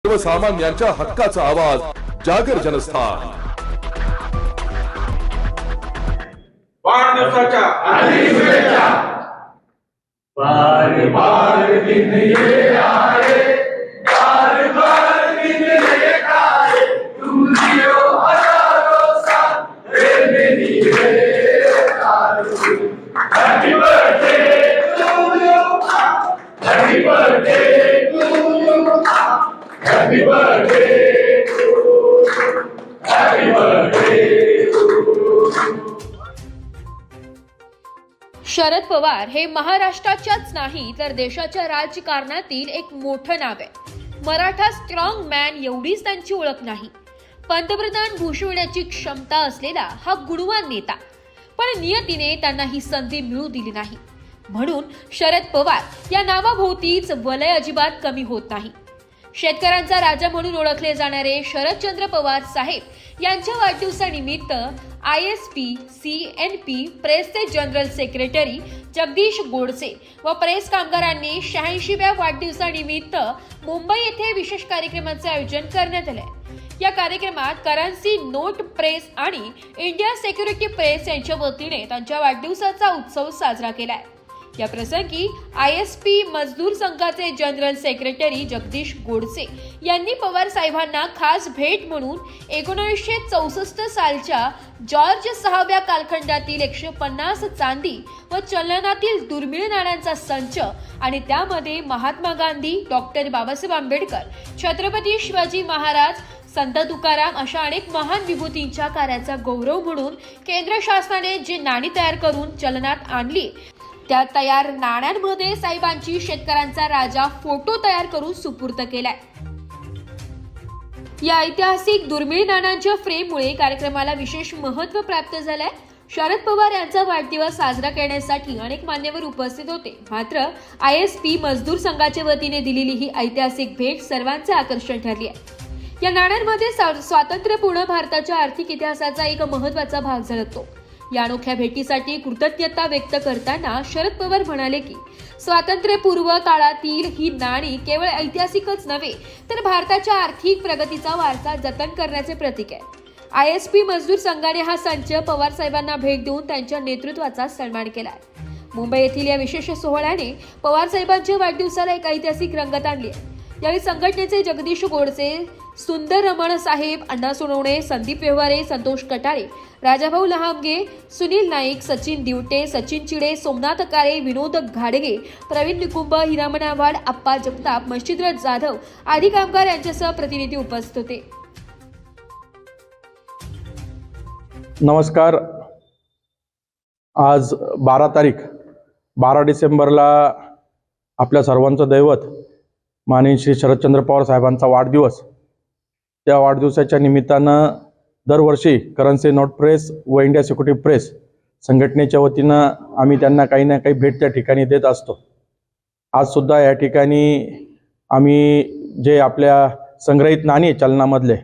सर्वसामान्यांच्या हक्काचा आवाज जागर जनस्थान। वाढदिवसाच्या हार्दिक शुभेच्छा। बार बार दिन ये आए, बार बार दिन ये आए, तुम जियो हजारों साल, रे मेरी बेकार। Happy birthday to you, happy birthday to you, happy birthday to you, happy birthday. Sharad Pawar हे महाराष्ट्राच्याच नाही तर देशाच्या राजकारणातील एक मोठं नाव आहे। मराठा स्ट्रॉंग मॅन एवढीच त्यांची ओळख नाही, पंतप्रधान भूषवण्याची क्षमता असलेला हा गुणवान नेता। पण नियतीने त्यांना ही संधी मिळू दिली नाही, म्हणून शरद पवार या नावाभोवतीच वलय अजिबात कमी होत नाही। शेतकऱ्यांचा राजा म्हणून ओळखले जाणारे शरदचंद्र पवार साहेब यांच्या वाढदिवसानिमित्त ISP, CNP प्रेसचे जनरल सेक्रेटरी जगदीश गोडसे व प्रेस कामगारांनी 86व्या वाढदिवसानिमित्त मुंबई येथे विशेष कार्यक्रमाचे आयोजन करण्यात आले। या कार्यक्रमात करन्सी नोट प्रेस आणि इंडिया सिक्युरिटी प्रेस यांच्या वतीने त्यांच्या वाढदिवसाचा उत्सव साजरा केलाय। या प्रसंगी ISP मजदूर संघाचे जनरल सेक्रेटरी जगदीश गोडसे यांनी पवार साहेबांना खास भेट म्हणून 1964 सालच्या जॉर्ज 6व्या कालखंडातील 150 चांदी व चलनातील दुर्मिळ नाण्यांचा संच आणि त्यामध्ये महात्मा गांधी, डॉक्टर बाबासाहेब आंबेडकर, छत्रपती शिवाजी महाराज, संत तुकाराम अशा अनेक महान विभूतींच्या कार्याचा गौरव म्हणून केंद्र शासनाने जे नाणी तयार करून चलनात आणली त्या तयार नाण्यांमध्ये साहेबांची शेतकऱ्यांचा राजा फोटो तयार करून सुपूर्द केलाय। या ऐतिहासिक दुर्मिळ नाण्यांच्या फ्रेममुळे कार्यक्रमाला विशेष महत्त्व प्राप्त झालंय। शरद पवार यांचा वाढदिवस साजरा करण्यासाठी अनेक मान्यवर उपस्थित होते, मात्र ISP मजदूर संघाच्या वतीने दिलेली ही ऐतिहासिक भेट सर्वांचे आकर्षण ठरली आहे। या नाण्यांमध्ये स्वातंत्र्यपूर्ण भारताच्या आर्थिक इतिहासाचा एक महत्त्वाचा भाग झळकतो। या अनोख्या भेटीसाठी कृतज्ञता व्यक्त करताना शरद पवार म्हणाले की स्वातंत्र्यपूर्व काळातील ही नाणी केवळ ऐतिहासिकच नव्हे तर भारताच्या आर्थिक प्रगतीचा वारसा जतन करण्याचे प्रतीक आहे। ISP मजदूर संघाने हा संच पवार साहेबांना भेट देऊन त्यांच्या नेतृत्वाचा सन्मान केलाय। मुंबई येथील या विशेष सोहळ्याने पवार साहेबांच्या वाढदिवसाला एक ऐतिहासिक रंगत आणली आहे। यावेळी संघटनेचे जगदीश गोडसे, सुंदर रमण साहेब, अण्णा सोनवणे, संदीप व्यवहारे, संतोष कटाळे, राजाभाऊ लहामगे, सुनील नाईक, सचिन दिवटे, सचिन चिडे, सोमनाथ काळे, विनोद घाडगे, प्रवीण निकुंभ, हिरामण आव्हाड, अप्पा जगताप, मच्छिंद्र जाधव आदी कामगार यांच्यासह प्रतिनिधी उपस्थित होते। नमस्कार। आज 12 डिसेंबरला आपल्या सर्वांचं दैवत माननीय श्री शरदचंद्र पवार साहेबांचा वाढदिवस। त्या वाढदिवसाच्या निमित्तानं दरवर्षी करन्सी नोट प्रेस व इंडिया सिक्युरिटी प्रेस संघटनेच्या वतीनं आम्ही त्यांना काही ना काही भेट त्या ठिकाणी देत असतो। आज सुद्धा या ठिकाणी आम्ही जे आपल्या संग्रहित नाणी चलनामधले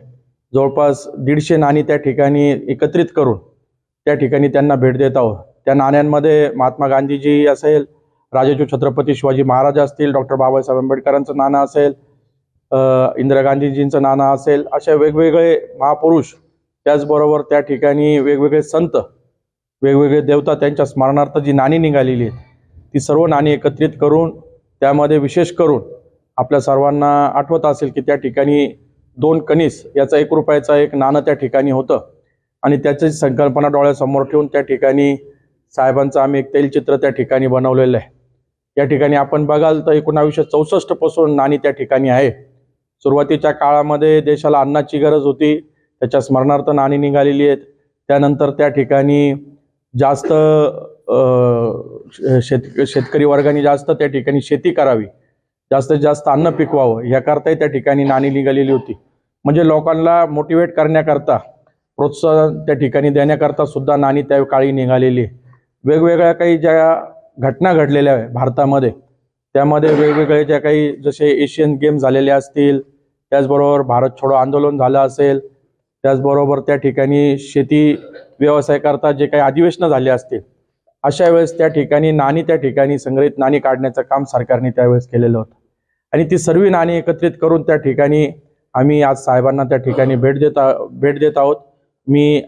जवळपास 150 नाणी त्या ठिकाणी एकत्रित करून त्या ठिकाणी त्यांना भेट देत आहोत। त्या नाण्यांमध्ये महात्मा गांधीजी असेल, राजाजी छत्रपती शिवाजी महाराज असतील, डॉक्टर बाबासाहेब आंबेडकरांचं नाणं असेल, इंदिरा गांधीजींचं नाणं असेल, अशा वेगवेगळे महापुरुष, त्याचबरोबर त्या ठिकाणी वेगवेगळे संत, वेगवेगळे देवता त्यांच्या स्मरणार्थ जी नाणी निघालेली आहेत ती सर्व नाणी एकत्रित करून त्यामध्ये विशेष करून आपल्या सर्वांना आठवत असेल की त्या ठिकाणी 2 कणीस याचा 1 रुपयाचा एक नाणं त्या ठिकाणी होतं आणि त्याची संकल्पना डोळ्यासमोर ठेवून त्या ठिकाणी साहेबांचं आम्ही एक तैलचित्र त्या ठिकाणी बनवलेलं आहे। या ठिकाणी आपण बघाल तर 1964 पासून नाणी त्या ठिकाणी आहे। सुरुवातीच्या काळामध्ये देशाला अन्नाची गरज होती, त्याच्या स्मरणार्थ नाणी निघालेली आहेत। त्यानंतर त्या ठिकाणी जास्त शेतकरी वर्गाने जास्त त्या ठिकाणी शेती करावी, जास्तीत जास्त अन्न पिकवावं याकरताही त्या ठिकाणी नाणी निघालेली होती। म्हणजे लोकांना मोटिवेट करण्याकरता, प्रोत्साहन त्या ठिकाणी देण्याकरता सुद्धा नाणी त्या काळी निघालेली आहे। वेगवेगळ्या काही ज्या घटना घडलेल्या आहे भारतामध्ये, त्यामध्ये वेगवेगळे ज्या काही जसे एशियन गेम झालेले असतील, त्याचबरोबर भारत छोडो आंदोलन झालं असेल, त्याचबरोबर त्या ठिकाणी शेती व्यवसायाकरता जे काही अधिवेशनं झाले असतील, अशा वेळेस त्या ठिकाणी नाणी त्या ठिकाणी संग्रहित नाणी काढण्याचं काम सरकारने त्यावेळेस केलेलं होतं आणि ती सर्व नाणी एकत्रित करून त्या ठिकाणी आम्ही आज साहेबांना त्या ठिकाणी भेट देत आहोत. मी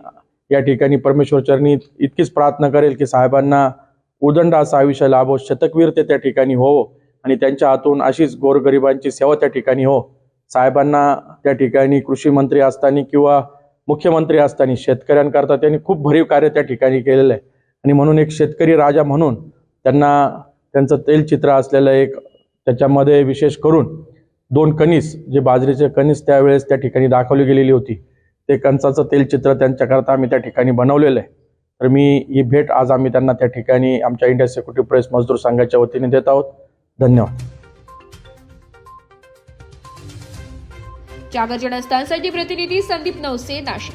या ठिकाणी परमेश्वर चरणी इतकीच प्रार्थना करेल की साहेबांना उदंड असं आयुष्य लाभो, शतकवीर ते त्या ठिकाणी हो आणि त्यांच्या हातून अशीच गोरगरिबांची सेवा त्या ठिकाणी हो. साहेबांना त्या ठिकाणी कृषी मंत्री असताना किंवा मुख्यमंत्री असताना शेतकऱ्यांकरता त्यांनी खूप भरीव कार्य त्या ठिकाणी केलेलं आहे आणि म्हणून एक शेतकरी राजा म्हणून त्यांचं तैलचित्र असलेलं एक त्याच्यामध्ये विशेष करून 2 कणीस जे बाजरीचे कणीस त्यावेळेस त्या ठिकाणी दाखवली गेलेली होती, ते कंचाचं तेलचित्र त्यांच्याकरता आम्ही त्या ठिकाणी बनवलेलं आहे. तर मी ही भेट आज आम्ही त्यांना त्या ठिकाणी आमच्या इंडिया सिक्युरिटी प्रेस मजदूर संघाच्या वतीने देत आहोत. धन्यवाद. जागर जनस्थानसाठी प्रतिनिधी संदीप नवसे, नाशिक.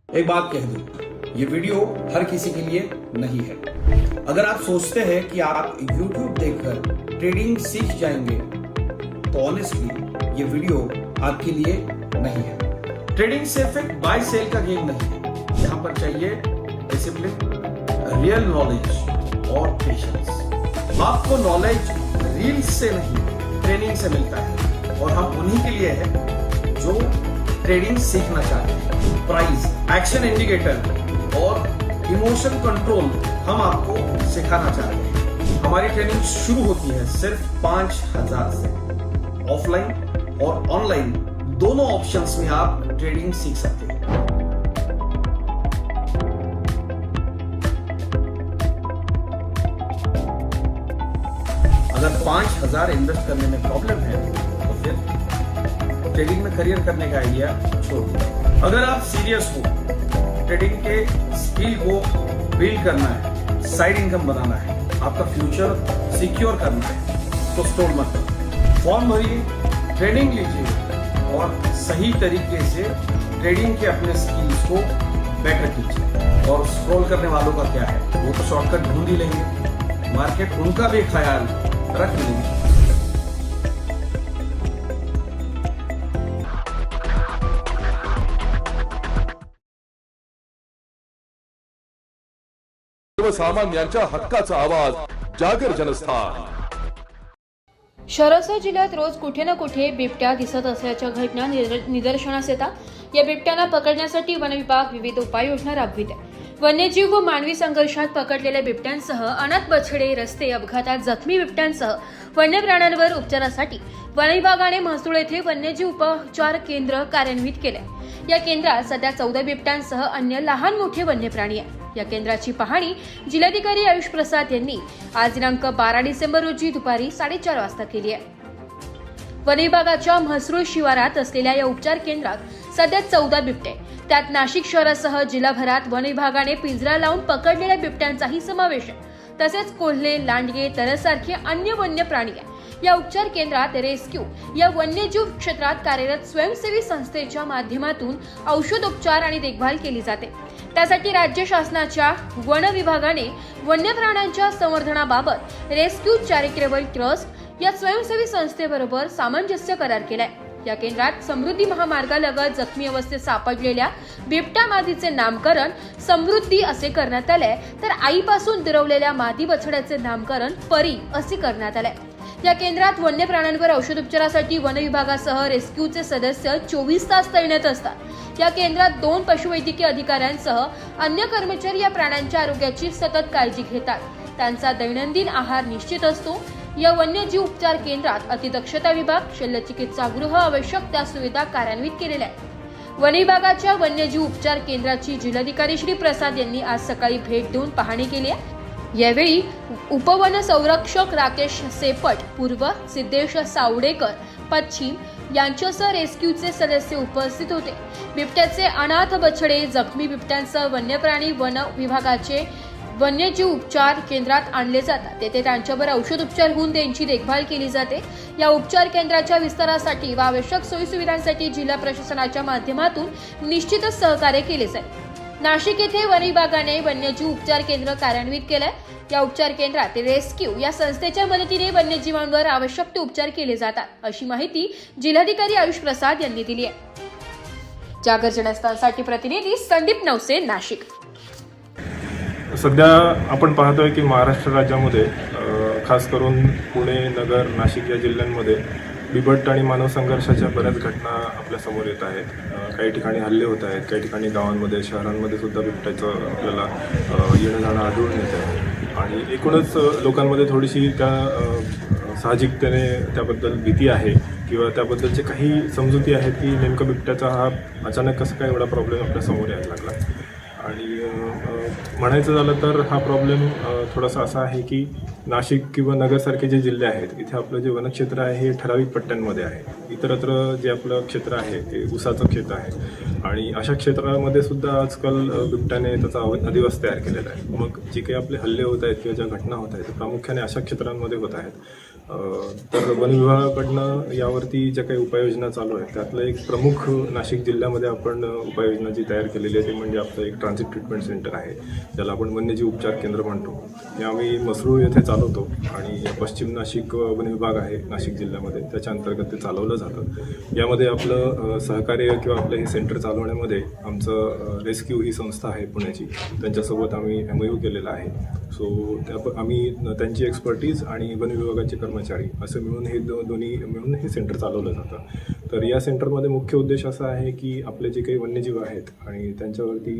एक बात कह दूं, ये वीडियो हर किसी के लिए नहीं है. अगर आप सोचते हैं कि आप YouTube देखकर ट्रेडिंग सीख जाएंगे, तो ऑनेस्टली ये वीडियो आपके लिए नहीं है. ट्रेडिंग सिर्फ एक बाय सेल का गेम नहीं है. यहाँ पर चाहिए डिसिप्लिन, रियल नॉलेज और पेशेंस. आपको नॉलेज रील्स से नहीं, ट्रेनिंग से मिलता है और हम उन्हीं के लिए हैं जो ट्रेडिंग सीखना चाहते हैं. प्राइस, एक्शन इंडिकेटर और इमोशन कंट्रोल हम आपको सिखाना चाहते हैं. हमारी ट्रेनिंग शुरू होती है सिर्फ 5,000 से. ऑफलाइन और ऑनलाइन दोनों ऑप्शंस में आप ट्रेडिंग सीख सकते हैं. अगर 5,000 इन्वेस्ट करने में प्रॉब्लम है तो फिर ट्रेडिंग में करियर करने का आइडिया छोड़ दीजिए. अगर आप सीरियस हो, ट्रेडिंग के स्किल को बिल्ड करना है, साइड इनकम बनाना है, आपका फ्यूचर सिक्योर करना है, तो स्टॉल मत करो. फॉर्म भरिए, ट्रेनिंग लीजिए और सही तरीके से ट्रेडिंग के अपने स्किल्स को बेटर कीजिए. और स्क्रॉल करने वालों का क्या है, वो तो शॉर्टकट ढूंढ ही लेंगे. मार्केट उनका भी ख्याल रख लेंगे. सर्वसामान्यांच्या हक्काचा आवाज, जागर जनस्थान. शहरासह जिल्ह्यात रोज कुठे ना कुठे बिबट्या दिसत असल्याच्या घटना निदर्शनास येतात. या बिबट्यांना पकडण्यासाठी वन विभाग विविध उपाययोजना राबवित आहे. वन्यजीव व मानवी संघर्षात पकडलेल्या बिबट्यांसह अनाथ बछडे, रस्ते अपघातात जखमी बिबट्यांसह वन्य प्राण्यांवर उपचारासाठी वन विभागाने महसूळ येथे वन्यजीव उपचार केंद्र कार्यान्वित केले. या केंद्रात सध्या 14 बिबट्यांसह अन्य लहान मोठे वन्य प्राणी आहेत. या केंद्राची पाहणी जिल्हाधिकारी आयुष प्रसाद यांनी आज दिनांक 12 डिसेंबर रोजी दुपारी 4:30 वाजता केली आहे. वन विभागाच्या म्हसरूळ शिवारात असलेल्या या उपचार केंद्रात सध्या 14 बिबटे, त्यात नाशिक शहरासह जिल्हाभरात वन विभागाने पिंजरा लावून पकडलेल्या बिबट्यांचाही समावेश आहे. तसेच कोल्हे, लांडगे, तरसारखे अन्य वन्य प्राणी आहे. या उपचार केंद्रात रेस्क्यू या वन्यजीव क्षेत्रात कार्यरत स्वयंसेवी संस्थेच्या माध्यमातून औषधोपचार आणि देखभाल केली जाते. त्यासाठी राज्य शासनाच्या वन विभागाने वन्य प्राण्यांच्या संवर्धनाबाबत रेस्क्यू चॅरिटेबल ट्रस्ट या स्वयंसेवी संस्थेबरोबर सामंजस्य करार केलाय. या केंद्रात समृद्धी महामार्गालगत जखमी अवस्थेत सापडलेल्या बिबट्या मादीचे नामकरण समृद्धी असे करण्यात आले, तर आईपासून दुरावलेल्या मादी बछड्याचे नामकरण परी असे करण्यात आले. या केंद्रात वन्य प्राण्यांवर औषधोपचारासाठी वन विभागासह रेस्क्यूचे सदस्य 24 तास तैनात असतात. या केंद्रात 2 पशुवैद्यकीय अधिकाऱ्यांसह अन्य कर्मचारी या प्राण्यांच्या आरोग्याची सतत काळजी घेतात. त्यांचा दैनंदिन आहार निश्चित असतो. या वन्यजीव उपचार केंद्रात अतिदक्षता विभाग, शल्यचिकित्सागृह, आवश्यक त्या सुविधा कार्यान्वित केलेल्या आहेत. वन विभागाच्या वन्यजीव उपचार केंद्राची जिल्हाधिकारी श्री प्रसाद यांनी आज सकाळी भेट देऊन पाहणी केली आहे. यावेळी उपवन संरक्षक राकेश सेपट, पूर्व, सिद्धेश सावडेकर, पश्चिम यांच्यासह रेस्क्यूचे सदस्य उपस्थित होते. बिबट्याचे अनाथ बछडे, जखमी बिबट्यांसह वन्यप्राणी वन विभागाचे वन्यजीव उपचार केंद्रात आणले जातात. तेथे त्यांच्यावर औषध उपचार होऊन त्यांची देखभाल केली जाते. या उपचार केंद्राच्या विस्तारासाठी व आवश्यक सोयीसुविधांसाठी जिल्हा प्रशासनाच्या माध्यमातून निश्चितच सहकार्य केले जाईल. नाशिक येथे वन विभागाने वन्यजीव उपचार केंद्र कार्यान्वित केलंय. या उपचार केंद्रात रेस्क्यू या संस्थेच्या मदतीने वन्यजीवांवर आवश्यक ते उपचार केले जातात, अशी माहिती जिल्हाधिकारी आयुष प्रसाद यांनी दिली आहे. जागर जनस्थानसाठी प्रतिनिधी संदीप नवसे, नाशिक. सध्या आपण पाहतोय की महाराष्ट्र राज्यामध्ये खास करून पुणे, नगर, नाशिक या जिल्ह्यांमध्ये बिबट आणि मानव संघर्षाच्या बऱ्याच घटना आपल्या समोर येत आहेत. काही ठिकाणी हल्ले होत आहेत, काही ठिकाणी गावांमध्ये, शहरांमध्ये सुद्धा बिबट्याचं आपल्याला येणं जाणं आढळून येत आहे. आणि एकूणच लोकांमध्ये थोडीशी त्या साहजिकतेने त्याबद्दल भीती आहे किंवा त्याबद्दलचे काही समजुती आहेत की नेमकं बिबट्याचा हा अचानक कसं काय एवढा प्रॉब्लेम आपल्या समोर यायला लागला. आणि म्हणायचं झालं तर हा प्रॉब्लेम थोडासा असा आहे की नाशिक किंवा नगरसारखे जे जिल्हे आहेत इथे आपलं जे वनक्षेत्र आहे हे ठराविक पट्ट्यांमध्ये आहे. इतरत्र जे आपलं क्षेत्र आहे ते ऊसाचं क्षेत्र आहे आणि अशा क्षेत्रामध्ये सुद्धा आजकाल बिबट्याने त्याचा अधिवास तयार केलेला आहे. मग जे काही आपले हल्ले होत आहेत किंवा ज्या घटना होत आहेत ते प्रामुख्याने अशा क्षेत्रांमध्ये होत आहेत. तर वन विभागाकडनं यावरती ज्या काही उपाययोजना चालू आहेत त्यातलं एक प्रमुख नाशिक जिल्ह्यामध्ये आपण उपाययोजना जी तयार केलेली आहे ती म्हणजे आपलं एक ट्रान्झिट ट्रीटमेंट सेंटर आहे, ज्याला आपण वन्यजीव उपचार केंद्र म्हणतो. हे आम्ही मसरूळ येथे चालवतो आणि पश्चिम नाशिक वन विभाग आहे नाशिक जिल्ह्यामध्ये, त्याच्या अंतर्गत ते चालवलं जातं. यामध्ये आपलं सहकार्य किंवा आपलं हे सेंटर चालवण्यामध्ये आमचं रेस्क्यू ही संस्था आहे पुण्याची, त्यांच्यासोबत आम्ही MOU केलेला आहे. सो आम्ही त्यांची एक्सपर्टीज आणि वन विभागाचे कर्मचारी असं मिळून हे दोन्ही मिळून हे सेंटर चालवलं जातं. तर या सेंटरमध्ये मुख्य उद्देश असा आहे की आपले जे काही वन्यजीव आहेत आणि त्यांच्यावरती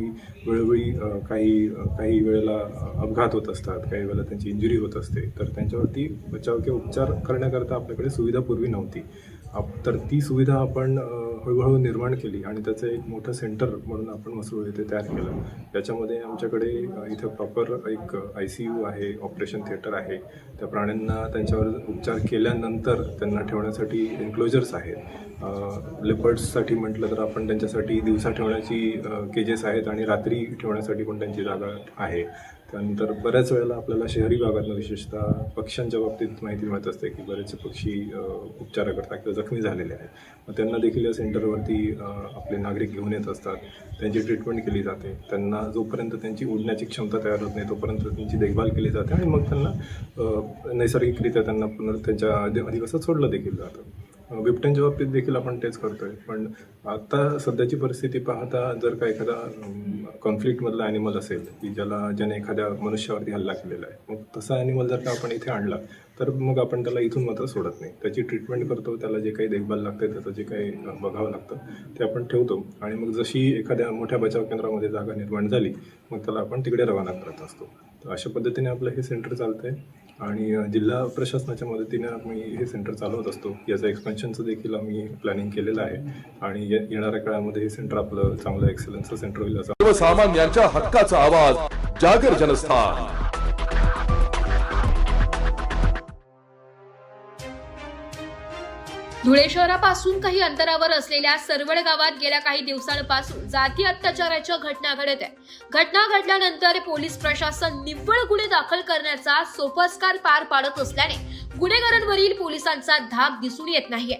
वेळोवेळी काही वेळेला अपघात होत असतात, काही वेळेला त्यांची इंजुरी होत असते, तर त्यांच्यावरती बचाव किंवा उपचार करण्याकरता आपल्याकडे सुविधा पूर्वी नव्हती. तर ती सुविधा आपण हळूहळू निर्माण केली आणि त्याचं एक मोठं सेंटर म्हणून आपण मसरूळ येथे तयार केलं. याच्यामध्ये आमच्याकडे इथं प्रॉपर एक ICU आहे, ऑपरेशन थिएटर आहे. त्या प्राण्यांना त्यांच्यावर उपचार केल्यानंतर त्यांना ठेवण्यासाठी एन्क्लोजर्स आहेत. लेपर्ड्ससाठी म्हटलं तर आपण त्यांच्यासाठी दिवसा ठेवण्याची केजेस आहेत आणि रात्री ठेवण्यासाठी पण त्यांची जागा आहे. त्यानंतर बऱ्याच वेळेला आपल्याला शहरी भागातून विशेषतः पक्ष्यांच्या बाबतीत माहिती मिळत असते की बरेचसे पक्षी उपचाराकरता किंवा जखमी झालेले आहेत. मग त्यांना देखील या सेंटरवरती आपले नागरिक घेऊन येत असतात, त्यांची ट्रीटमेंट केली जाते. त्यांना जोपर्यंत त्यांची उडण्याची क्षमता तयार होत नाही तोपर्यंत त्यांची देखभाल केली जाते आणि मग त्यांना नैसर्गिकरित्या त्यांना पुन्हा त्यांच्या अधिवासात सोडलं देखील जातं. बिबट्यांच्या बाबतीत देखील आपण तेच करतोय. पण आता सध्याची परिस्थिती पाहता जर का एखादा कॉन्फ्लिक्टमधला ॲनिमल असेल की ज्याने एखाद्या मनुष्यावरती हल्ला केलेला आहे, मग तसा ॲनिमल जर का आपण इथे आणला तर मग आपण त्याला इथून मात्र सोडत नाही. त्याची ट्रीटमेंट करतो, त्याला जे काही देखभाल लागते, त्याचं जे काही बघावं लागतं ते आपण ठेवतो आणि मग जशी एखाद्या मोठ्या बचाव केंद्रामध्ये जागा निर्माण झाली मग त्याला आपण तिकडे रवाना करत असतो. तर अशा पद्धतीने आपलं हे सेंटर चालतंय आणि जिल्हा प्रशासनाच्या मदतीने आम्ही हे सेंटर चालवत असतो. याचं एक्सपेन्शनचं देखील आम्ही प्लॅनिंग केलेलं आहे आणि येणाऱ्या काळामध्ये हे सेंटर आपलं चांगलं एक्सलन्सचं सेंटर होईल असं. सर्वसामान्यांच्या हक्काचा आवाज जागर जनस्थान. धुळे शहरापासून काही अंतरावर असलेल्या सरवड गावात गेल्या काही दिवसांपासून जाती अत्याचाराच्या घटना घडत आहे. घटना घडल्यानंतर पोलीस प्रशासन निव्वळ गुन्हे दाखल करण्याचा सोपस्कार पार पाडत असल्याने गुन्हेगारांवरील पोलिसांचा धाक दिसून येत नाहीये.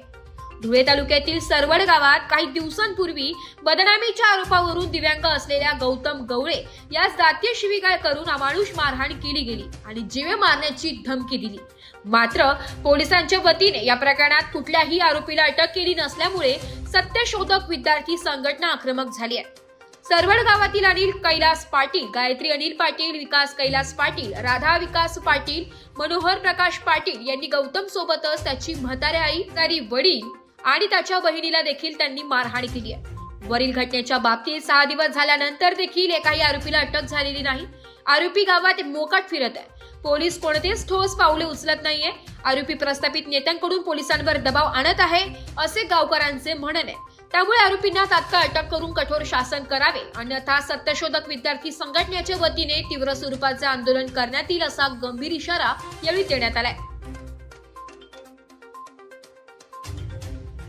धुळे तालुक्यातील सरवड गावात काही दिवसांपूर्वी बदनामीच्या आरोपावरून दिव्यांग असलेल्या गौतम गवळे यास जातीय शिवीगाळ करून अमानुष मारहाण केली गेली आणि जीवे मारण्याची धमकी दिली. मात्र पोलिसांच्या वतीने या प्रकरणात कुठल्याही आरोपीला अटक केली नसल्यामुळे सत्यशोधक विद्यार्थी संघटना आक्रमक झाली आहे. सरवड गावातील अनिल कैलास पाटील, गायत्री अनिल पाटील, विकास कैलास पाटील, राधा विकास पाटील, मनोहर प्रकाश पाटील यांनी गौतम सोबतच त्याची म्हाताऱ्या आई, त्याची वडील आणि त्याच्या बहिणीला देखील त्यांनी मारहाण केली आहे. वरील घटनेच्या बाबतीत 6 दिवस झाल्यानंतर देखील एकाही आरोपीला अटक झालेली नाही. आरोपी गावात मोकाट फिरत आहे. पोलीस कोणतेच ठोस पावले उचलत नाहीये. आरोपी प्रस्थापित नेत्यांकडून पोलिसांवर दबाव आणत आहे असे गावकऱ्यांचे म्हणणे आहे. त्यामुळे आरोपींना तात्काळ अटक करून कठोर शासन करावे, अन्यथा सत्यशोधक विद्यार्थी संघटनेच्या वतीने तीव्र स्वरूपाचे आंदोलन करण्यात येईल असा गंभीर इशारा यावेळी देण्यात आलाय.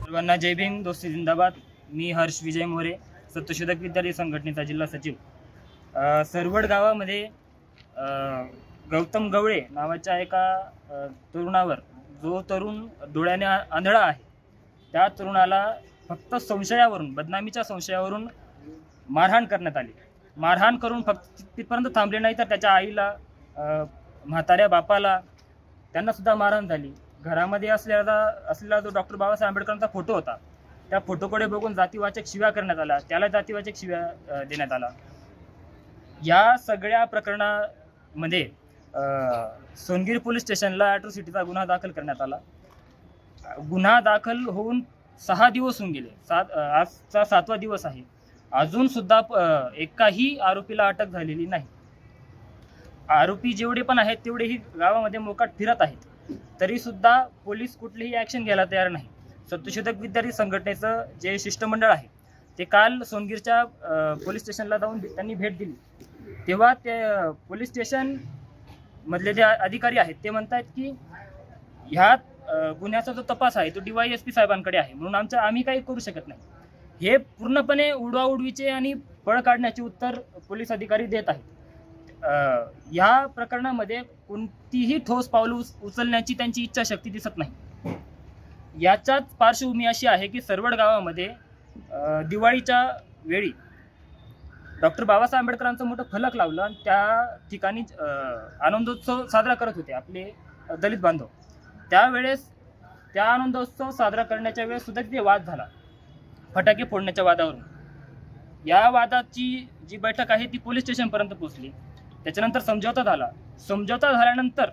सर्वांना जय भीम, दोस्ती जिंदाबाद. मी हर्ष विजय मोरे, सत्यशोधक विद्यार्थी संघटनेचा जिल्हा सचिव. सरवड गावामध्ये गौतम गवळे नावाच्या एका तरुणावर, जो तरुण डोळ्याने आंधळा आहे, त्या तरुणाला फक्त संशयावरून, बदनामीच्या संशयावरून मारहाण करण्यात आली. मारहाण करून फक्त तिथपर्यंत थांबले नाही तर त्याच्या आईला, म्हाताऱ्या बापाला, त्यांना सुद्धा मारहाण झाली. घरामध्ये असलेला जो डॉक्टर बाबासाहेब आंबेडकरांचा फोटो होता, त्या फोटोकडे बघून जातीवाचक शिव्या करण्यात आल्या, त्याला जातीवाचक शिव्या देण्यात आला. या सगळ्या प्रकरणामध्ये सोनगीर पोलीस स्टेशनला ॲट्रॉसिटीचा गुन्हा दाखल करण्यात आला. गुन्हा दाखल होऊन 6 दिवस होऊन गेले. आजचा 7वा दिवस आहे. अजून सुद्धा एकाही आरोपीला अटक झालेली नाही. आरोपी जेवढे पण आहेत तेवढेही गावामध्ये मोकाट फिरत आहेत, तरी सुद्धा पोलीस कुठलीही ॲक्शन घ्यायला तयार नाही. सत्यशोधक विद्यार्थी संघटनेचं जे शिष्टमंडळ आहे ते काल सोनगीरच्या पोलीस स्टेशनला जाऊन त्यांनी भेट दिली. तेव्हा ते पोलीस स्टेशन मधले जे अधिकारी आहेत ते म्हणतात की ह्या गुन्ह्याचा जो तपास आहे तो DYSP साहेबांकडे आहे, म्हणून आम्ही काही करू शकत नाही. हे पूर्णपणे उडवाउडवीचे आणि पळ काढण्याचे उत्तर पोलीस अधिकारी देत आहेत. या प्रकरणामध्ये कोणतीही ठोस पावलं उचलण्याची त्यांची इच्छाशक्ती दिसत नाही. याच्याच पार्श्वभूमी अशी आहे की सरवड गावामध्ये दिवाळीच्या वेळी डॉक्टर बाबासाहेब आंबेडकरांचं मोठं फलक लावलं आणि त्या ठिकाणी आनंदोत्सव साजरा करत होते आपले दलित बांधव. त्यावेळेस त्या आनंदोत्सव साजरा करण्याच्या वेळेस सुद्धा तिथे वाद झाला, फटाके फोडण्याच्या वादावरून. या वादाची जी बैठक आहे ती पोलीस स्टेशनपर्यंत पोहोचली. त्याच्यानंतर समझोता झाला. समझोता झाल्यानंतर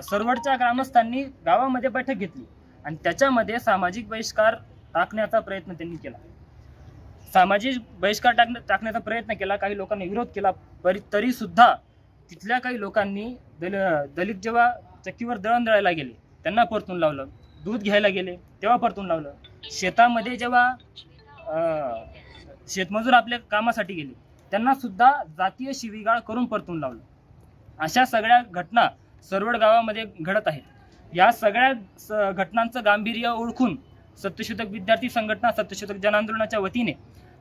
सरवडच्या ग्रामस्थांनी गावामध्ये बैठक घेतली आणि त्याच्यामध्ये सामाजिक बहिष्कार टाकण्याचा प्रयत्न त्यांनी केला. सामाजिक बहिष्कार टाकण्याचा प्रयत्न केला. काही लोकांनी विरोध केला, तरी सुद्धा तिथल्या काही लोकांनी दलित जेव्हा चक्कीवर दळण दळायला गेले त्यांना परतून लावलं. दूध घ्यायला गेले तेव्हा परतून लावलं. शेतामध्ये जेव्हा शेतमजूर आपल्या कामासाठी गेले त्यांना सुद्धा जातीय शिवीगाळ करून परतून लावलं. अशा सगळ्या घटना सरवड गावामध्ये घडत आहेत. या सगळ्या घटनांचं गांभीर्य ओळखून सत्यशोधक विद्यार्थी संघटना, सत्यशोधक जनआंदोलनाच्या वतीने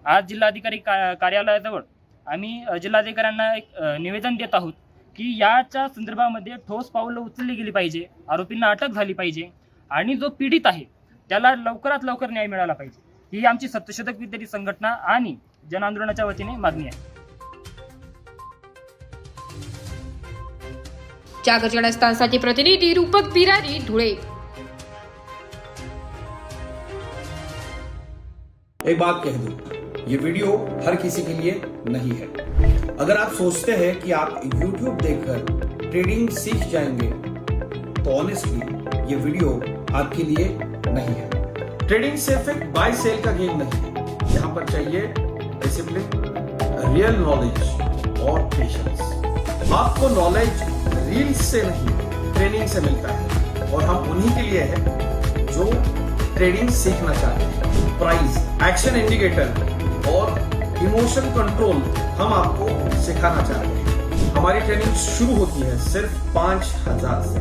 आज जिल्हाधिकारी कार्यालयाजवळ आम्ही जिल्हाधिकाऱ्यांना एक निवेदन देत आहोत की याच्या संदर्भामध्ये ठोस पावलं उचलली गेली पाहिजे, आरोपींना अटक झाली पाहिजे आणि जो पीडित आहे त्याला लवकरात लवकर न्याय मिळाला पाहिजे. ही आमची सत्यशोधक विद्यार्थी संघटना आणि जनआंदोलनाच्या वतीने मागणी आहे. जागर जनस्थानसाठी प्रतिनिधी रूपक बिरारी, धुळे. एक बात कह दूं, ये वीडियो हर किसी के लिए नहीं है. अगर आप सोचते हैं कि आप YouTube देखकर ट्रेडिंग सीख जाएंगे तो ऑनेस्टली ये वीडियो आपके लिए नहीं है. ट्रेडिंग सिर्फ एक बाय सेल का गेम नहीं है. यहाँ पर चाहिए डिसिप्लिन, रियल नॉलेज और पेशेंस. आपको नॉलेज रील्स से नहीं ट्रेनिंग से मिलता है और हम उन्हीं के लिए हैं जो ट्रेडिंग सीखना चाहते हैं. प्राइस, एक्शन इंडिकेटर और इमोशन कंट्रोल हम आपको सिखाना चाहते हैं. हमारी ट्रेनिंग शुरू होती है सिर्फ 5,000 से.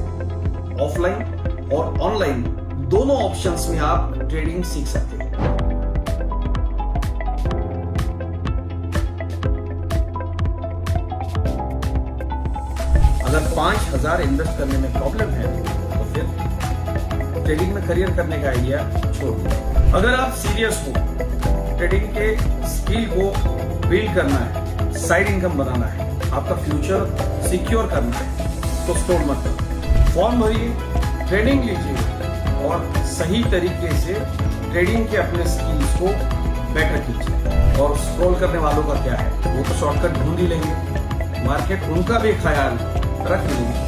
ऑफलाइन और ऑनलाइन दोनों ऑप्शंस में आप ट्रेडिंग सीख सकते हैं. अगर 5,000 इन्वेस्ट करने में प्रॉब्लम है तो फिर ट्रेडिंग में करियर करने का आइडिया छोड़ दो. अगर आप सीरियस हो, ट्रेडिंग के स्किल को बिल्ड करना है, साइड इनकम बनाना है, आपका फ्यूचर सिक्योर करना है, तो स्टॉप मत करो. फॉर्म भरिए, ट्रेनिंग लीजिए और सही तरीके से ट्रेडिंग के अपने स्किल्स को बेटर कीजिए. और स्क्रॉल करने वालों का क्या है, वो तो शॉर्टकट ढूंढ ही लेंगे. मार्केट उनका भी ख्याल रख लेंगे.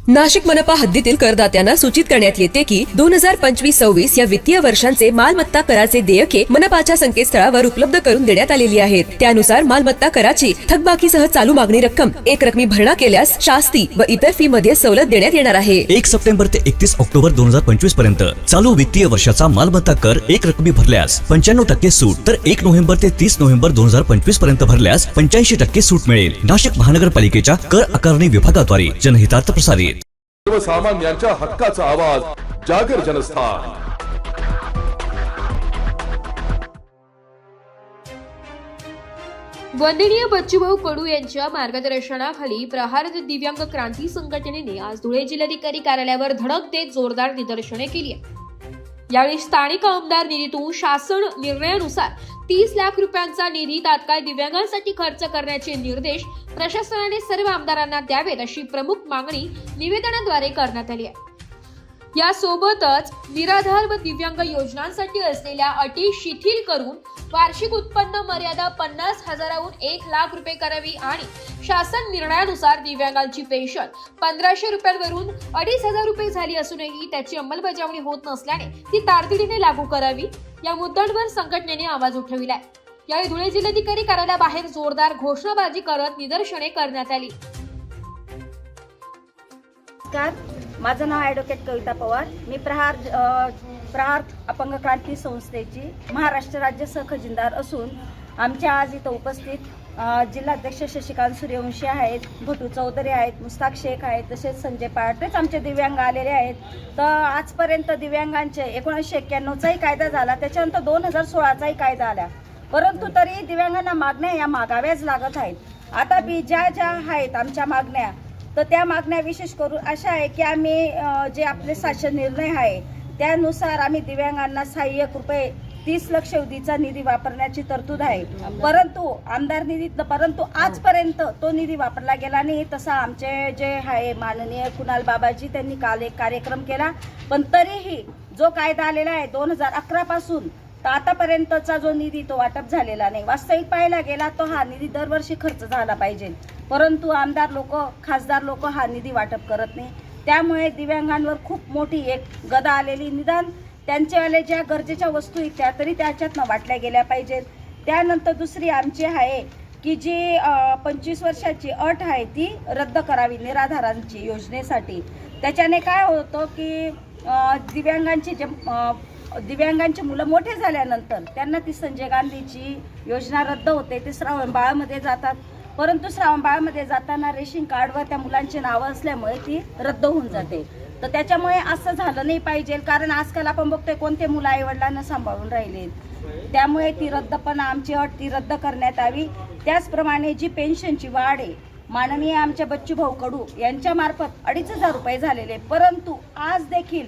नाशिक मनपा हद्दीतील करदात्यांना सूचित करण्यात येते की 2025-26 या वित्तीय वर्षांचे मालमत्ता कराचे देयके मनपाच्या संकेतस्थळावर उपलब्ध करून देण्यात आलेली आहेत. त्यानुसार मालमत्ता कराची थकबाकीसह चालू मागणी रक्कम एक रकमी भरणा केल्यास शास्ती व इतर फी मध्ये सवलत देण्यात येणार आहे. 1 सप्टेंबर ते 31 ऑक्टोबर 2025 पर्यंत चालू वित्तीय वर्षाचा मालमत्ता कर एक रकमी भरल्यास 95% सूट, तर 1 नोव्हेंबर ते 30 नोव्हेंबर 2025 पर्यंत भरल्यास 85% सूट मिळेल. नाशिक महानगरपालिकेच्या कर आकारणी विभागाद्वारे जनहितार्थ प्रसारित. सर्वसामान्यांच्या हक्काचा आवाज, जागर जनस्थान. वंदनीय बच्चूभाऊ कडू यांच्या मार्गदर्शनाखाली प्रहार दिव्यांग क्रांती संघटनेने आज धुळे जिल्हाधिकारी कार्यालयावर धडक देत जोरदार निदर्शने केली. यावेळी स्थानिक आमदार निधीतून शासन निर्णयानुसार 30 लाख रुपयांचा निधी तात्काळ दिव्यांगांसाठी खर्च करण्याचे निर्देश प्रशासनाने सर्व आमदारांना द्यावेत अशी प्रमुख मागणी निवेदनाद्वारे करण्यात आली आहे. यासोबतच निराधार व दिव्यांग योजनांसाठी असलेल्या अटी शिथिल करून वार्षिक उत्पन्न मर्यादा 50,000हून 1 लाख रुपये करावी आणि शासन निर्णयानुसार दिव्यांगांची पेन्शन 1500 रुपयांवरून 2,500 रुपये झाली असूनही त्याची अंमलबजावणी होत नसल्याने ती तातडीने लागू करावी या मुद्द्यांवर संघटनेने आवाज उठविलाय. यावेळी धुळे जिल्हाधिकारी कार्यालयाबाहेर जोरदार घोषणाबाजी करत निदर्शने करण्यात आली. माझं नाव ॲडव्होकेट कविता पवार. मी प्रहार अपंग क्रांती संस्थेची महाराष्ट्र राज्य सहखजिनदार असून आमच्या आज इथं उपस्थित जिल्हाध्यक्ष शशिकांत सूर्यवंशी आहेत, भटू चौधरी आहेत, मुस्ताक शेख आहेत, तसेच संजय पाटरेच आमचे दिव्यांग आलेले आहेत. तर आजपर्यंत दिव्यांगांचे 1991चाही कायदा झाला, त्याच्यानंतर 2016चाही कायदा आला, परंतु तरी दिव्यांगांना मागण्या या मागाव्याच लागत आहेत. आता बी ज्या आहेत आमच्या मागण्या, तर त्या मागण्या विशेष करून अशा आहे की आम्ही जे आपले शासन निर्णय आहे त्यानुसार आम्ही दिव्यांगांना सहाय्यक रुपये 30 लाख शेवटीचा निधी वापरण्याची तरतूद आहे, परंतु आमदार निधीतनं, परंतु आजपर्यंत तो निधी वापरला गेला नाही. तसा आमचे जे आहे माननीय कुणाल बाबाजी त्यांनी काल एक कार्यक्रम केला, पण तरीही जो कायदा आलेला आहे 2011 पासून तर आतापर्यंतचा जो निधी तो वाटप झालेला नाही. वास्तविक पाहायला गेला तो हा निधी दरवर्षी खर्च झाला पाहिजे, परंतु आमदार लोक, खासदार लोक हा निधी वाटप करत नाही. त्यामुळे दिव्यांगांवर खूप मोठी एक गदा आलेली. निदान त्यांच्यावाले ज्या गरजेच्या वस्तू आहेत त्या तरी त्याच्यातनं वाटल्या गेल्या पाहिजेत. त्यानंतर दुसरी आमची आहे की जी 25 वर्षाची अट आहे ती रद्द करावी निराधारांची योजनेसाठी. त्याच्याने काय होतं की दिव्यांगांची मुलं मोठे झाल्यानंतर त्यांना ती संजय गांधीची योजना रद्द होते, ते श्रावण बाळामध्ये जातात, परंतु श्रावण बाळामध्ये जाताना रेशन कार्डवर त्या मुलांची नावं असल्यामुळे ती रद्द होऊन जाते. तर त्याच्यामुळे असं झालं नाही पाहिजे, कारण आजकाल आपण बघतोय कोणते मुलं आईवडिलांना सांभाळून राहिले. त्यामुळे ती आमची अट ती रद्द करण्यात यावी. त्याचप्रमाणे जी पेन्शनची वाढ आहे माननीय आमच्या बच्चूभाऊ कडू यांच्या मार्फत 2,500 रुपये झालेले, परंतु आज देखील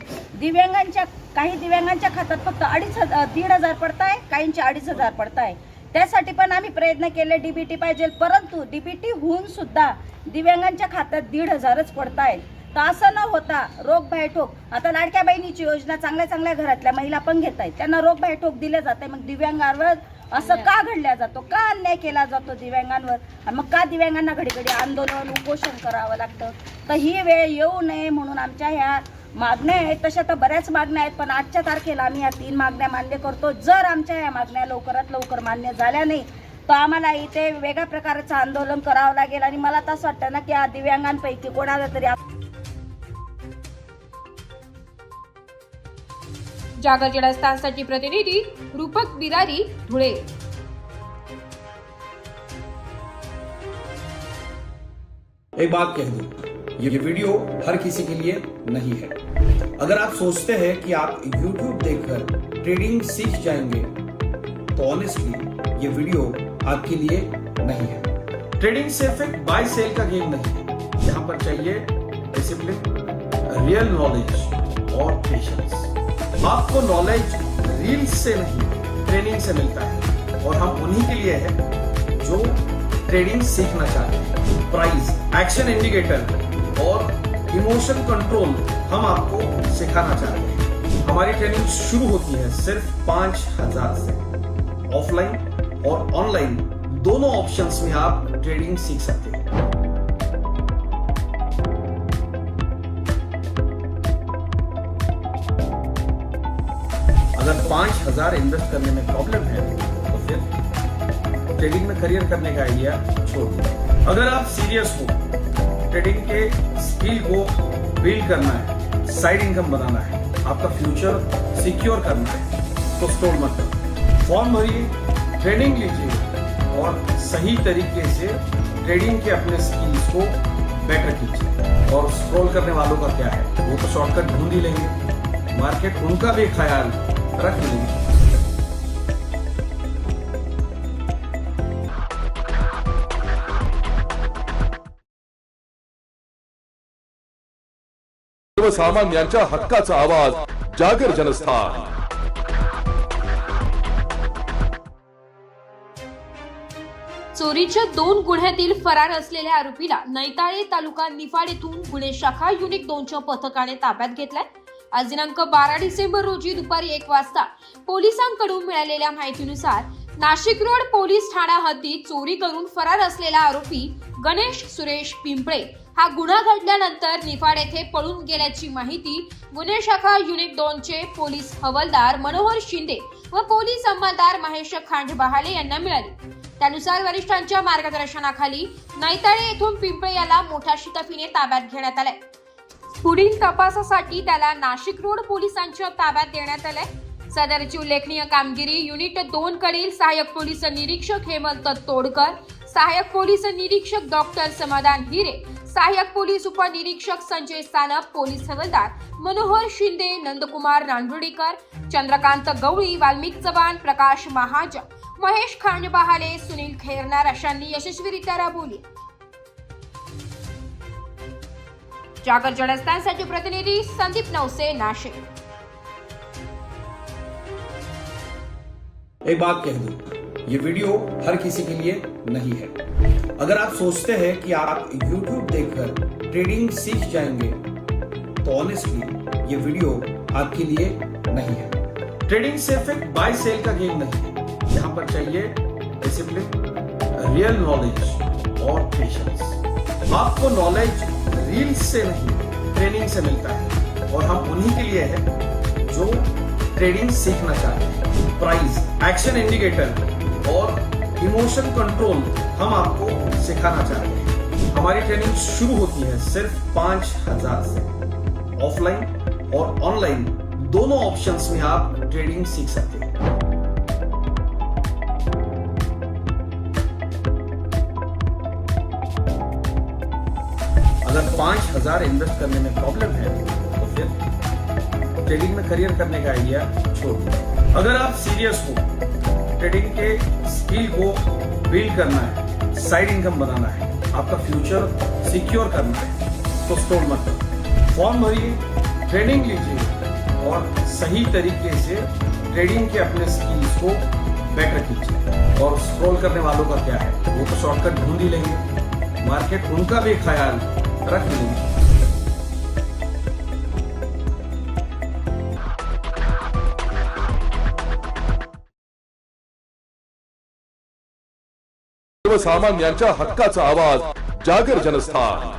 काही दिव्यांगांच्या खात्यात फक्त 1,500 पडताय, काहींचे 2,500 पडताय. त्यासाठी पण आम्ही प्रयत्न केले, डीबीटी पाहिजे, परंतु डीबीटी होऊन सुद्धा दिव्यांगांच्या खात्यात 1,500च पडतायत. तर असं न होता रोग भयठोक, आता लाडक्या बहिणीची योजना चांगल्या घरातल्या महिला पण घेत आहेत, त्यांना रोग भयठोक दिले जाते. मग दिव्यांगांवर असं का घडल्या जातो, का अन्याय केला जातो दिव्यांगांवर, आणि मग का दिव्यांगांना घडी आंदोलन उपोषण करावं लागतं. तर ही वेळ येऊ नये म्हणून आमच्या ह्या मागण्या आहेत. तशा तर बऱ्याच मागण्या आहेत, पण आजच्या तारखेला आम्ही या 3 मागण्या मान्य करतो. जर आमच्या या मागण्या लवकरात लवकर मान्य झाल्या नाही तर आम्हाला इथे वेगळ्या प्रकारचं आंदोलन करावं लागेल. आणि मला तसं वाटतं ना की या दिव्यांगांपैकी कोणाला तरी जागर जडस्थानसाठी प्रतिनिधी रूपक बिरारी, धुळे. एक बात कह दूं, ये वीडियो हर किसी के लिए नहीं है. अगर आप सोचते हैं कि आप YouTube देखकर ट्रेडिंग सीख जाएंगे तो ऑनेस्टली ये वीडियो आपके लिए नहीं है. ट्रेडिंग सिर्फ एक बाय सेल का गेम नहीं है. यहाँ पर चाहिए डिसिप्लिन, रियल नॉलेज और पेशेंस. आपको नॉलेज रील्स से नहीं ट्रेनिंग से मिलता है, और हम उन्हीं के लिए हैं जो ट्रेडिंग सीखना चाहते हैं. प्राइस, एक्शन इंडिकेटर और इमोशन कंट्रोल हम आपको सिखाना चाहते हैं. हमारी ट्रेनिंग शुरू होती है सिर्फ 5,000 से. ऑफलाइन और ऑनलाइन दोनों ऑप्शंस में आप ट्रेडिंग सीख सकते हैं. अगर 5,000 इन्वेस्ट करने में प्रॉब्लम है तो फिर ट्रेडिंग में करियर करने का आइडिया छोड़ दो. अगर आप सीरियस हो, ट्रेडिंग के स्किल को बिल्ड करना है, साइड इनकम बनाना है, आपका फ्यूचर सिक्योर करना है, तो स्टॉल मत करो. फॉर्म भरिए, ट्रेनिंग लीजिए और सही तरीके से ट्रेडिंग के अपने स्किल्स को बेटर कीजिए. और स्क्रॉल करने वालों का क्या है, वो तो शॉर्टकट ढूंढ ही लेंगे. मार्केट उनका भी ख्याल रख लेंगे. सर्वसामान्यांच्या हक्काचा आवाज, जागर जनस्थान. चोरीच्या 2 गुन्ह्यातील फरार असलेल्या आरोपीला नैताळे तालुका निफाड येथून गुन्हे शाखा युनिट 2च्या पथकाने ताब्यात घेतलाय। आज दिनांक 12 डिसेंबर रोजी दुपारी 1 वाजता पोलिसांकडून मिळालेल्या माहितीनुसार नाशिक रोड पोलीस ठाणा हद्दीत चोरी करून फरार असलेला आरोपी गणेश सुरेश पिंपळे हा गुन्हा घडल्यानंतर निफाड येथे पळून गेल्याची माहिती गुन्हे शाखा युनिट 2चे पोलीस हवालदार मनोहर शिंदे व पोलीस अंमलदार महेश खांडबहाले यांना मिळाली। त्यानुसार वरिष्ठांच्या मार्गदर्शनाखाली नैताळे येथून पिंपळे याला मोठ्या शिताफीने ताब्यात घेण्यात आले। पुढील तपासासाठी त्याला नाशिक रोड पोलिसांच्या ताब्यात देण्यात आले। सदरची उल्लेखनीय कामगिरी युनिट 2 कडील सहाय्यक पोलीस निरीक्षक हेमंत तोडकर, सहाय्यक पोलीस निरीक्षक डॉक्टर समाधान हिरे, सहाय्यक पोलीस उपनिरीक्षक संजय सानप, पोलीस हवालदार मनोहर शिंदे, नंदकुमार नांदुर्डीकर, चंद्रकांत गवळी, वाल्मिक चव्हाण, प्रकाश महाजन, महेश खांडबहाले, सुनील खैरनार अशांनी यशस्वीरित्या राबवली। जागर जनस्थानसाठी प्रतिनिधी संदीप नवसे, नाशिक। एक बात कह दूं, ये वीडियो हर किसी के लिए नहीं है। अगर आप सोचते हैं कि आप YouTube देखकर ट्रेडिंग सीख जाएंगे तो ऑनेस्टली ये वीडियो आपके लिए नहीं है। ट्रेडिंग सिर्फ एक बाय सेल का गेम नहीं है। यहाँ पर चाहिए डिसिप्लिन, रियल नॉलेज और पेशेंस। आपको नॉलेज रील्स से नहीं, ट्रेनिंग से मिलता है और हम उन्हीं के लिए हैं जो ट्रेडिंग सीखना चाहते हैं। प्राइस, एक्शन इंडिकेटर और इमोशन कंट्रोल हम आपको सिखाना चाहते हैं। हमारी ट्रेनिंग शुरू होती है सिर्फ 5,000 से। ऑफलाइन और ऑनलाइन दोनों ऑप्शंस में आप ट्रेडिंग सीख सकते हैं। अगर 5,000 इन्वेस्ट करने में प्रॉब्लम है तो फिर ट्रेडिंग में करियर करने का आइडिया छोड़ दो। अगर आप सीरियस हो, ट्रेडिंग के स्किल को बिल्ड करना है, साइड इनकम बनाना है, आपका फ्यूचर सिक्योर करना है, तो स्टॉल मत करो। फॉर्म भरिए, ट्रेनिंग लीजिए और सही तरीके से ट्रेडिंग के अपने स्किल्स को बेटर कीजिए। और स्क्रॉल करने वालों का क्या है, वो तो शॉर्टकट ढूंढ ही लेंगे, मार्केट उनका भी ख्याल रख लेंगे। सर्वसामान्यांच्या हक्काचा आवाज, जागर जनस्थान।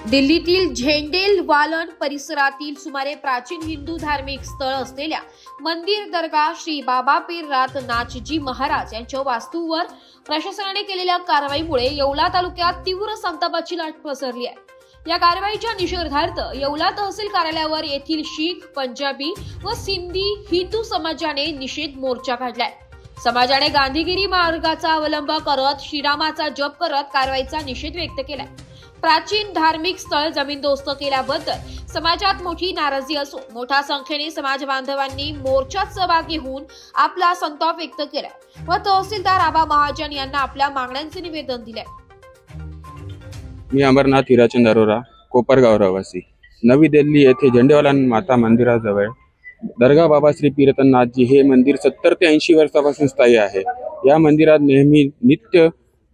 दिल्लीतील झेंडेल वालन परिसरातील सुमारे प्राचीन हिंदू धार्मिक स्थळ असलेल्या मंदिर दर्गा श्री बाबा पीरनाथ नाथजी महाराज यांच्या वास्तूवर प्रशासनाने केलेल्या कारवाईमुळे येवला तालुक्यात तीव्र संतापाची लाट पसरली आहे। या कारवाईच्या निषेधार्थ येवला तहसील कार्यालयावर येथील शीख, पंजाबी व सिंधी हिंदू समाजाने निषेध मोर्चा काढलाय। समाजाने गांधीगिरी मार्गाचा अवलंब करत श्रीरामाचा जप करत कारवाईचा निषेध व्यक्त केलाय। प्राचीन धार्मिक स्थळ जमीनदोस्त केल्याबद्दल समाजात मोठी नाराजी असून मोठ्या संख्येने समाज बांधवांनी मोर्चात सहभागी होऊन आपला संताप व्यक्त केलाय व तहसीलदार आबा महाजन यांना आपल्या मागण्यांचे निवेदन दिले। मी अमरनाथ हिराचंद अरोरा, कोपरगाव रहिवासी। नवी दिल्ली येथे झेंडेवाला माता मंदिराजवळ दर्गा बाबा श्री पीरनाथजी हे मंदिर 70 ते 80 वर्षापासून स्थायी आहे। या मंदिरात नेहमी नित्य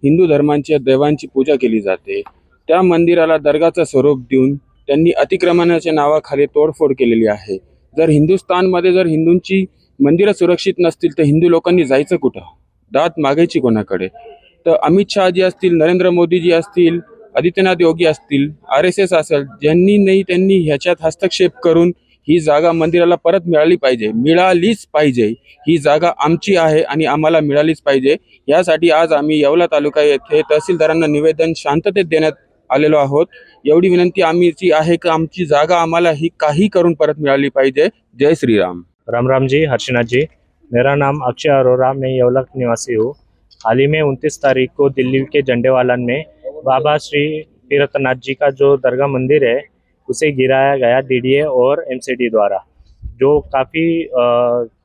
हिंदू धर्मांच्या देवांची पूजा केली जाते। त्या मंदिराला दर्गाचं स्वरूप देऊन त्यांनी अतिक्रमणाच्या नावाखाली तोडफोड केलेली आहे। जर हिंदुस्थानमध्ये जर हिंदूंची मंदिरं सुरक्षित नसतील तर हिंदू लोकांनी जायचं कुठं, दात मागायची कोणाकडे? तर अमित शहाजी असतील, नरेंद्र मोदीजी असतील, आदित्यनाथ योगी असतील, RSS असेल, ज्यांनी नाही त्यांनी ह्याच्यात हस्तक्षेप करून ही जागा मंदिराला परत मिळालीच पाहिजे। ही जागा आमची आहे आणि आम्हाला मिळालीच पाहिजे। यासाठी आज आम्ही येवला तालुका येथे तहसीलदारांना निवेदन शांततेत देण्यात आलेलो आहोत। एवढी विनंती आमची आहे की आमची जागा आम्हाला ही काही करून परत मिळाली पाहिजे। जय श्री राम। राम राम जी, हर्षनाथ जी। मेरा नाम अक्षय अरोरा, मैं येवला निवासी हूँ। हाल ही में 29 तारीख को दिल्ली के झंडेवालन में बाबा श्री पीरनाथ जी का जो दरगाह मंदिर है उसे गिराया गया DDA और MCD द्वारा, जो काफ़ी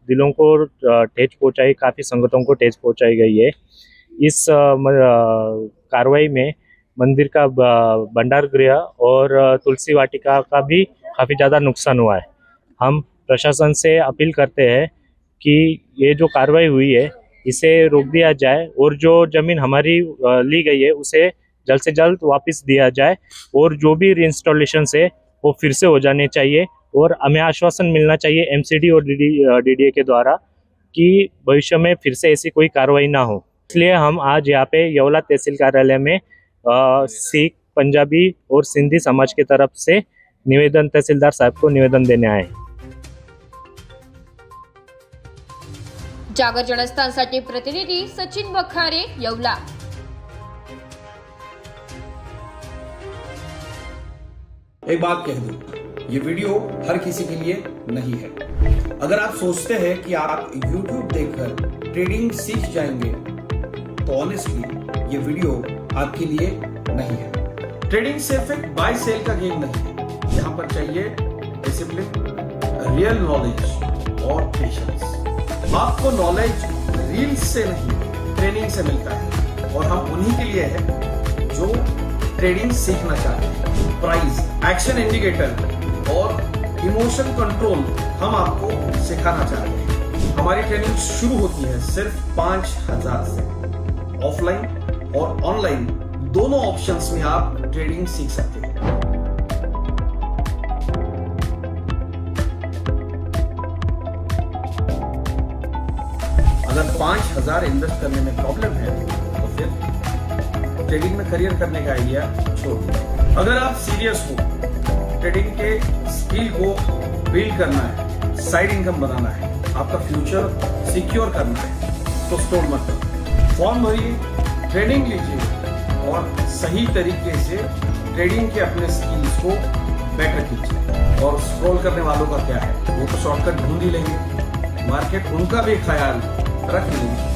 दिलों को ठेस पहुंचाई, काफ़ी संगतों को ठेस पहुंचाई गई है। इस कार्रवाई में मंदिर का भंडार गृह और तुलसी वाटिका का भी काफ़ी ज़्यादा नुकसान हुआ है। हम प्रशासन से अपील करते हैं कि ये जो कार्रवाई हुई है इसे रोक दिया जाए और जो जमीन हमारी ली गई है उसे जल्द से जल्द वापस दिया जाए और जो भी रीइंस्टॉलेशन है वो फिर से हो जाने चाहिए। और हमें आश्वासन मिलना चाहिए एमसीडी और डीडीए के द्वारा कि भविष्य में फिर से ऐसी कोई कार्रवाई ना हो। इसलिए हम आज यहाँ पे येवला तहसील कार्यालय में सिख, पंजाबी और सिंधी समाज की तरफ से निवेदन तहसीलदार साहब को निवेदन देने आए। जागर जनस्थानसाठी प्रतिनिधी सचिन वखारे, येवला। एक बात कह दूं, ये वीडियो हर किसी के लिए नहीं है। अगर आप सोचते हैं कि आप YouTube देखकर ट्रेडिंग सीख जाएंगे तो ऑनेस्टली ये वीडियो आपके लिए नहीं है। ट्रेडिंग सिर्फ एक बाय सेल का गेम नहीं है। यहाँ पर चाहिए डिसिप्लिन, रियल नॉलेज और पेशेंस। आपको नॉलेज रील्स से नहीं ट्रेनिंग से मिलता है और हम उन्हीं के लिए हैं जो ट्रेडिंग सीखना चाहते हैं। प्राइस, एक्शन इंडिकेटर और इमोशन कंट्रोल हम आपको सिखाना चाहते हैं। हमारी ट्रेनिंग शुरू होती है सिर्फ 5,000 से। ऑफलाइन और ऑनलाइन दोनों ऑप्शंस में आप ट्रेडिंग सीख सकते हैं। अगर 5,000 इन्वेस्ट करने में प्रॉब्लम है तो फिर ट्रेडिंग में करियर करने का आइडिया छोड़ दीजिए। अगर आप सीरियस हो, ट्रेडिंग के स्किल को बिल्ड करना है, साइड इनकम बनाना है, आपका फ्यूचर सिक्योर करना है तो स्टॉल मत करो। फॉर्म भरिए, ट्रेनिंग लीजिए और सही तरीके से ट्रेडिंग के अपने स्किल्स को बेटर कीजिए। और स्क्रॉल करने वालों का क्या है, वो तो शॉर्टकट ढूंढ ही लेंगे, मार्केट उनका भी ख्याल रख लेंगे।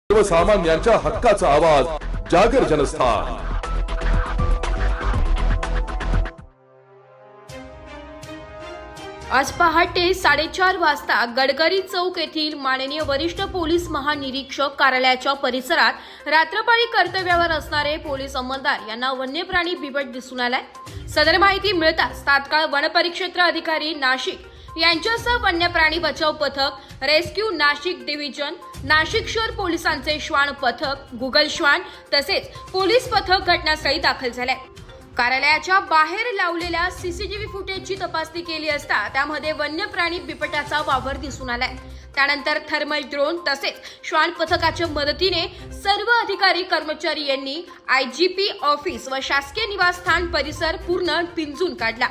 सर्वसामान्यांच्या हक्काचा आवाज, जागर जनस्थान। आज पहाटे 4:30 वाजता गडकरी चौक येथील माननीय वरिष्ठ पोलीस महानिरीक्षक कार्यालयाच्या परिसरात रात्रपाळी कर्तव्यावर असणारे पोलीस अंमलदार यांना वन्यप्राणी बिबट दिसून आलाय। सदर माहिती मिळताच तात्काळ वनपरिक्षेत्र अधिकारी नाशिक यांच्यासह वन्यप्राणी बचाव पथक, रेस्क्यू नाशिक डिव्हिजन, नाशिक शहर पोलिसांचे श्वान पथक, गुगल श्वान तसेच पोलीस पथक घटनास्थळी दाखल झाले। कार्यालयाच्या बाहेर लावलेल्या सीसीटीव्ही फुटेजची तपासणी केली असता त्यामध्ये वन्यप्राणी बिबट्याचा वावर दिसून आलाय। त्यानंतर थर्मल ड्रोन तसेच श्वान पथकाच्या मदतीने सर्व अधिकारी कर्मचारी यांनी आयजीपी ऑफिस व शासकीय निवासस्थान परिसर पूर्ण पिंजून काढला।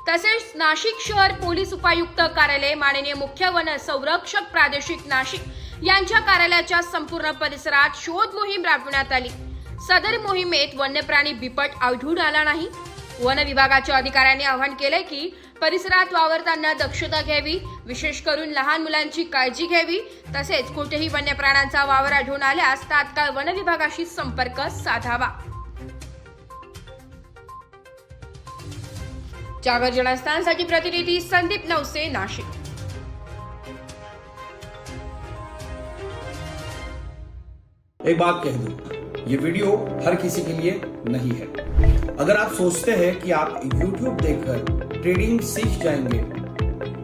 तसेच नाशिक शहर पोलीस उपायुक्त कार्यालय, माननीय मुख्य वन संरक्षक प्रादेशिक नाशिक यांच्या कार्यालयाच्या संपूर्ण परिसरात शोध मोहीम राबविण्यात आली। सदर मोहिमेत वन्यप्राणी बिबट आढळून आला नाही। वन विभागाच्या अधिकाऱ्यांनी आवाहन केले की परिसरात वावरताना दक्षता घ्यावी, विशेष करून लहान मुलांची काळजी घ्यावी। तसेच कुठेही वन्यप्राण्यांचा वावर आढळून आल्यास तात्काळ वन विभागाशी संपर्क साधावा। जागर जनस्थानसाठी प्रतिनिधी संदीप नवसे, नाशिक। एक बात कह दूं, ये वीडियो हर किसी के लिए नहीं है। अगर आप सोचते हैं कि आप YouTube देखकर ट्रेडिंग सीख जाएंगे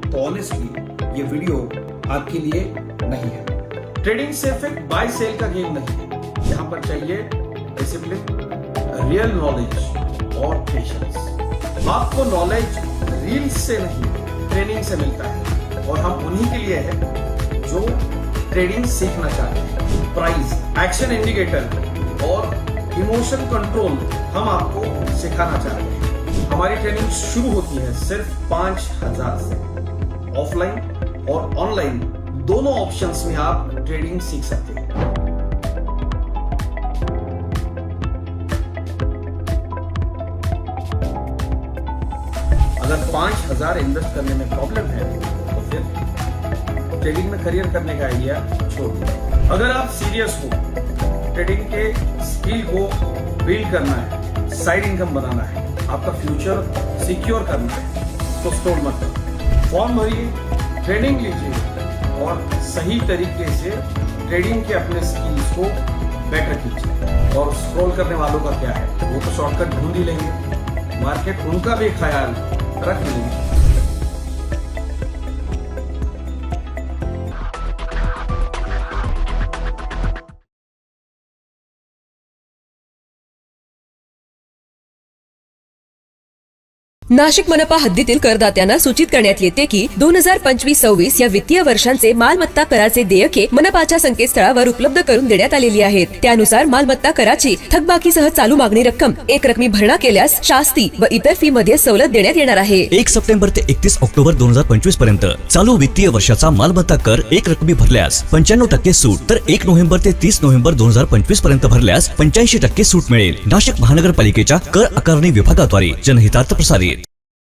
तो ऑनेस्टली ये वीडियो आपके लिए नहीं है। ट्रेडिंग सिर्फ एक बाय सेल का गेम नहीं है। यहाँ पर चाहिए डिसिप्लिन, रियल नॉलेज और पेशेंस। आपको नॉलेज रील्स से नहीं ट्रेनिंग से मिलता है और हम उन्हीं के लिए हैं जो ट्रेडिंग सीखना चाहते हैं। प्राइस, एक्शन इंडिकेटर और इमोशन कंट्रोल हम आपको सिखाना चाहते हैं। हमारी ट्रेनिंग शुरू होती है सिर्फ 5,000 से। ऑफलाइन और ऑनलाइन दोनों ऑप्शंस में आप ट्रेडिंग सीख सकते हैं। अगर 5,000 इन्वेस्ट करने में प्रॉब्लम है तो फिर ट्रेडिंग में करियर करने का आइडिया छोड़ दीजिए। अगर आप सीरियस हो, ट्रेडिंग के स्किल को बिल्ड करना है, साइड इनकम बनाना है, आपका फ्यूचर सिक्योर करना है तो स्टॉल मत करो। फॉर्म भरिए, ट्रेनिंग लीजिए और सही तरीके से ट्रेडिंग के अपने स्किल्स को बेटर कीजिए। और स्क्रॉल करने वालों का क्या है, वो तो शॉर्टकट ढूंढ ही लेंगे, मार्केट उनका भी ख्याल रख लेंगे। नाशिक मनपा हद्दीतील करदात्यांना सूचित करण्यात येते की 2025-26 या वित्तीय वर्षांचे मालमत्ता कराचे देयके मनपाच्या संकेतस्थळावर उपलब्ध करून देण्यात आलेली आहेत। त्यानुसार मालमत्ता कराची थकबाकीसह चालू मागणी रक्कम एक रकमी भरणा केल्यास शास्ती व इतर फी मध्ये सवलत देण्यात येणार आहे। 1 सप्टेंबर ते 31 ऑक्टोबर 2025 पर्यंत चालू वित्तीय वर्षाचा मालमत्ता कर एक रकमी भरल्यास 95% सूट, तर 1 नोव्हेंबर ते 30 नोव्हेंबर 2025 पर्यंत भरल्यास 85% सूट मिळेल। नाशिक महानगरपालिकेच्या कर आकारणी विभागाद्वारे जनहितार्थ प्रसारित।